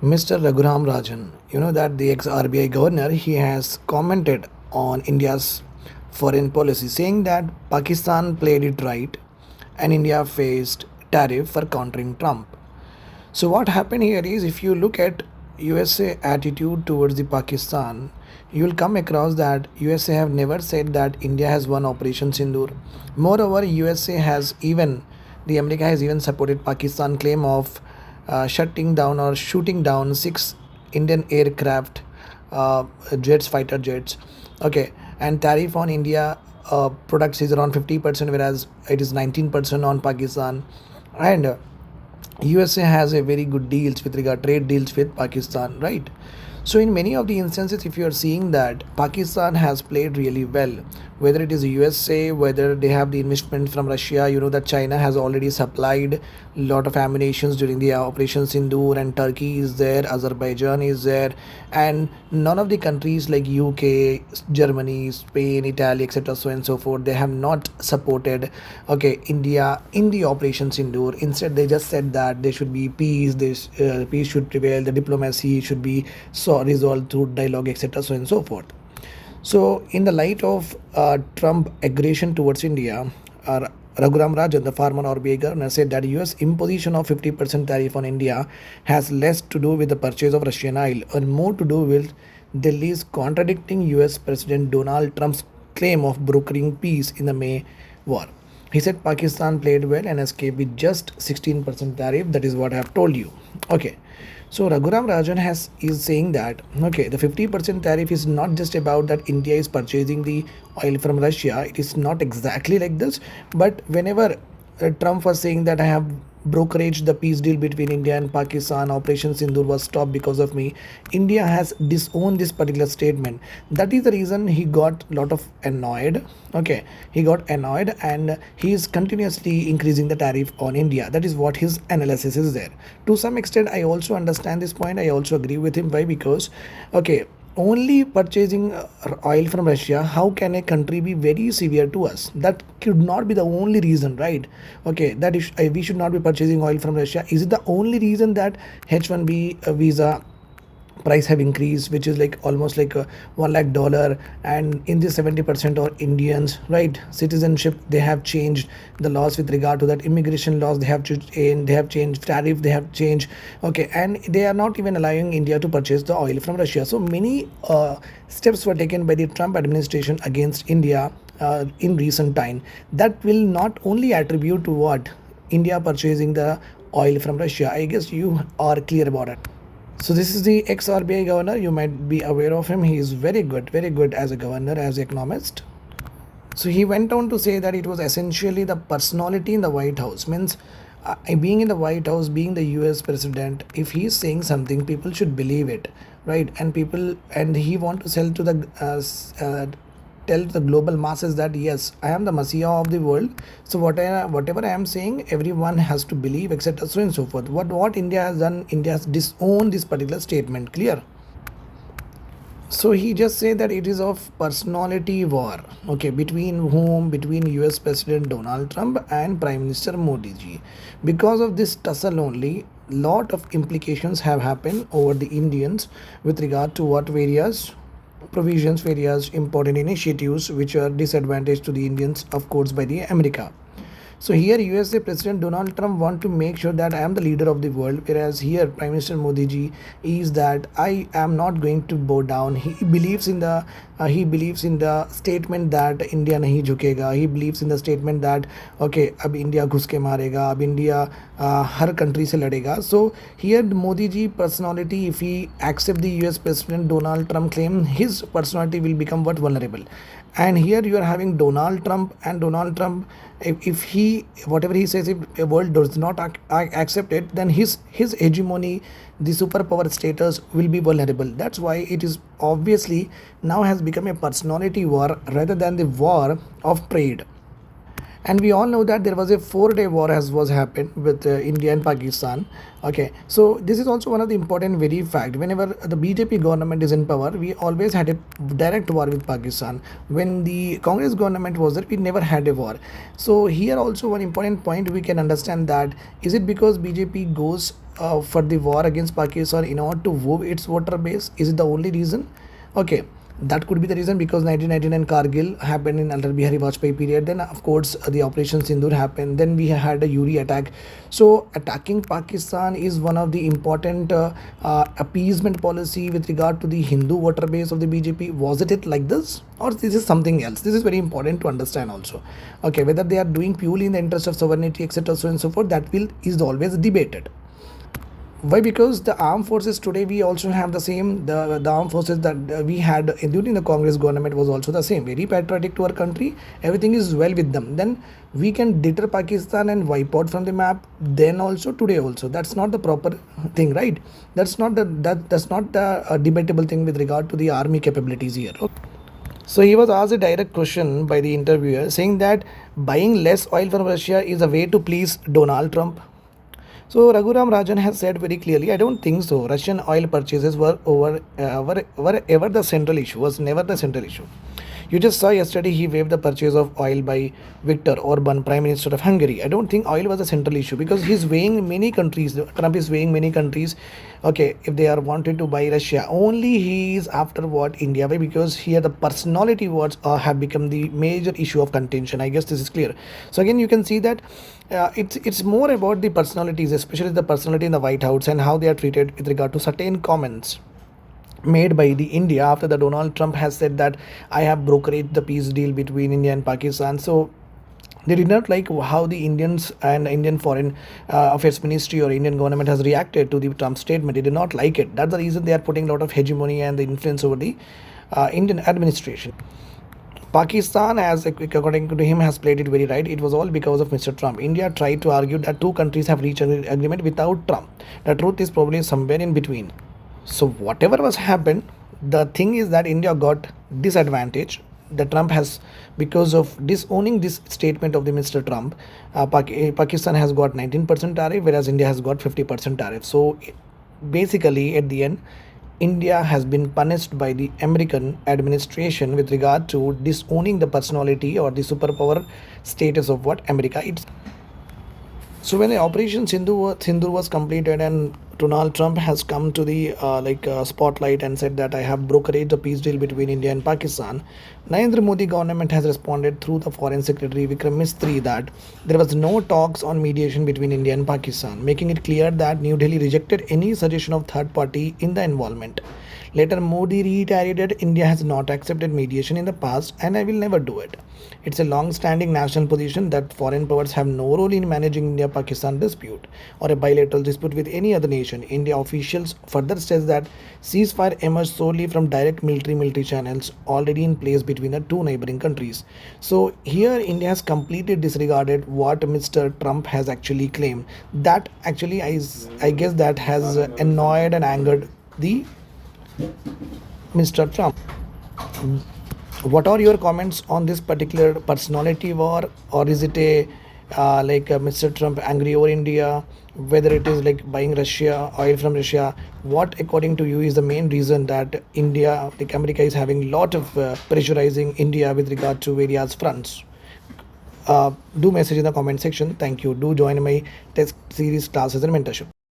Mr. Raghuram Rajan, you know that the ex-RBI governor, he has commented on India's foreign policy saying that Pakistan played it right and India faced tariff for countering Trump. So what happened here is if you look at USA attitude towards the Pakistan, you will come across that USA have never said that India has won Operation Sindoor. Moreover, USA has even the America has even supported Pakistan claim of shutting down or shooting down six Indian aircraft jets, fighter jets. Okay, and tariff on India products is around 50%, whereas it is 19% on Pakistan. And USA has a very good deals with regard trade deals with Pakistan, right? So in many of the instances, if you are seeing that Pakistan has played really well, whether it is USA, whether they have the investment from Russia, you know that China has already supplied a lot of ammunitions during the Operation Sindoor, and Turkey is there, Azerbaijan is there, and none of the countries like UK, Germany, Spain, Italy, etc., so and so forth, they have not supported India in the Operation Sindoor. Instead, they just said that there should be peace, this peace should prevail, the diplomacy should be resolved through dialogue, etc., so and so forth. So, in the light of Trump aggression towards India, Raghuram Rajan, the former RBI governor, said that US imposition of 50% tariff on India has less to do with the purchase of Russian oil and more to do with Delhi's contradicting US President Donald Trump's claim of brokering peace in the May war. He said Pakistan played well and escaped with just 16% tariff. That is what I have told you. Okay. So Raghuram Rajan is saying that the 50% tariff is not just about that India is purchasing the oil from Russia. It is not exactly like this. But whenever Trump was saying that I have brokerage the peace deal between India and Pakistan, Operation Sindoor was stopped because of me, India has disowned this particular statement. That is the reason he got a lot of annoyed. He got annoyed and he is continuously increasing the tariff on India. That is what his analysis is there. To some extent, I also understand this point. I also agree with him. Why? Because only purchasing oil from Russia, how can a country be very severe to us? That could not be the only reason, right? That is, we should not be purchasing oil from Russia. Is it the only reason that H1B visa price have increased, which is like almost like a $1 lakh, and in this 70% are Indians, right? Citizenship, they have changed the laws with regard to that. Immigration laws, they have changed tariff, they have changed. And they are not even allowing India to purchase the oil from Russia. So many steps were taken by the Trump administration against India in recent time. That will not only attribute to what India purchasing the oil from Russia. I guess you are clear about it. So this is the ex-RBI governor. You might be aware of him. He is very good as a governor, as an economist. So he went on to say that it was essentially the personality in the White House. Means being in the White House, being the US president, if he is saying something, people should believe it, right? And he want to sell to the tell the global masses that yes, I am the messiah of the world. So whatever I am saying, everyone has to believe, etc., so and so forth. What India has done, India has disowned this particular statement. Clear? So he just said that it is of personality war. Between whom? Between US President Donald Trump and Prime Minister Modi ji. Because of this tussle only, lot of implications have happened over the Indians with regard to what various provisions, various important initiatives which are disadvantage to the Indians, of course, by the America. So here USA President Donald Trump want to make sure that I am the leader of the world, whereas here Prime Minister Modi ji is that I am not going to bow down. He believes in the statement that India nahi jhukega. He believes in the statement that ab India घुस के मारेगा, अब India हर country से लड़ेगा. So here Modi ji personality, if he accept the US President Donald Trump claim, his personality will become what vulnerable. And here you are having Donald Trump, and Donald Trump, if he whatever he says, if the world does not accept it, then his hegemony, the superpower status will be vulnerable. That's why it is obviously now has become a personality war rather than the war of trade. and we all know that there was a 4 day war as was happened with India and Pakistan. Okay, so this is also one of the important very fact. Whenever the BJP government is in power, we always had a direct war with Pakistan. When the Congress government was there, we never had a war. So here also one important point we can understand that, is it because BJP goes for the war against Pakistan in order to woo its voter base? Is it the only reason? Okay, that could be the reason, because 1999 Kargil happened in Atal Bihari Vajpayee period. Then of course the Operation Sindoor happened. Then we had a Uri attack. So attacking Pakistan is one of the important appeasement policy with regard to the Hindu voter base of the BJP. Was it like this, or this is something else? This is very important to understand also. Okay, whether they are doing purely in the interest of sovereignty, etc., so and so forth, that will is always debated. Why? Because the armed forces today, we also have the same, the armed forces that we had during the Congress government was also the same, very patriotic to our country. Everything is well with them. Then we can deter Pakistan and wipe out from the map. Then also today also, that's not the proper thing, right? That's not the debatable thing with regard to the army capabilities here. So he was asked a direct question by the interviewer, saying that buying less oil from Russia is a way to please Donald Trump. So Raghuram Rajan has said very clearly, I don't think so. Russian oil purchases were ever the central issue, was never the central issue. You just saw yesterday he waived the purchase of oil by Viktor Orban, Prime Minister of Hungary. I don't think oil was a central issue, because he's weighing many countries. Trump is weighing many countries. Okay, if they are wanted to buy Russia, only he is after what India. Why? Because here the personality wars have become the major issue of contention. I guess this is clear. So again, you can see that it's more about the personalities, especially the personality in the White House, and how they are treated with regard to certain comments made by the India after the Donald Trump has said that I have brokered the peace deal between India and Pakistan. So they did not like how the Indians and Indian Foreign Affairs Ministry or Indian government has reacted to the Trump statement. They did not like it. That's the reason they are putting a lot of hegemony and the influence over the Indian administration. Pakistan, as according to him, has played it very right. It was all because of Mr. Trump. India tried to argue that two countries have reached an agreement without Trump. The truth is probably somewhere in between. So whatever was happened, the thing is that India got disadvantage. The Trump has, because of disowning this statement of the Mr. Trump, Pakistan has got 19% tariff, whereas India has got 50% tariff. So basically, at the end, India has been punished by the American administration with regard to disowning the personality or the superpower status of what America is. So when the Operation Sindoor was completed and Donald Trump has come to the spotlight and said that I have brokered a peace deal between India and Pakistan, Narendra Modi government has responded through the Foreign Secretary Vikram Misri that there was no talks on mediation between India and Pakistan, making it clear that New Delhi rejected any suggestion of third party in the involvement. Later, Modi reiterated India has not accepted mediation in the past and I will never do it. It's a long-standing national position that foreign powers have no role in managing India-Pakistan dispute or a bilateral dispute with any other nation. India officials further says that ceasefire emerged solely from direct military channels already in place between the two neighboring countries. So here India has completely disregarded what Mr. Trump has actually claimed. That actually I guess that has annoyed and angered the Mr. Trump. What are your comments on this particular personality war, or is it a Mr. Trump angry over India? Whether it is like buying Russia oil from Russia, what according to you is the main reason that India, like America, is having lot of pressurizing India with regard to various fronts? Do message in the comment section. Thank you. Do join my test series classes and mentorship.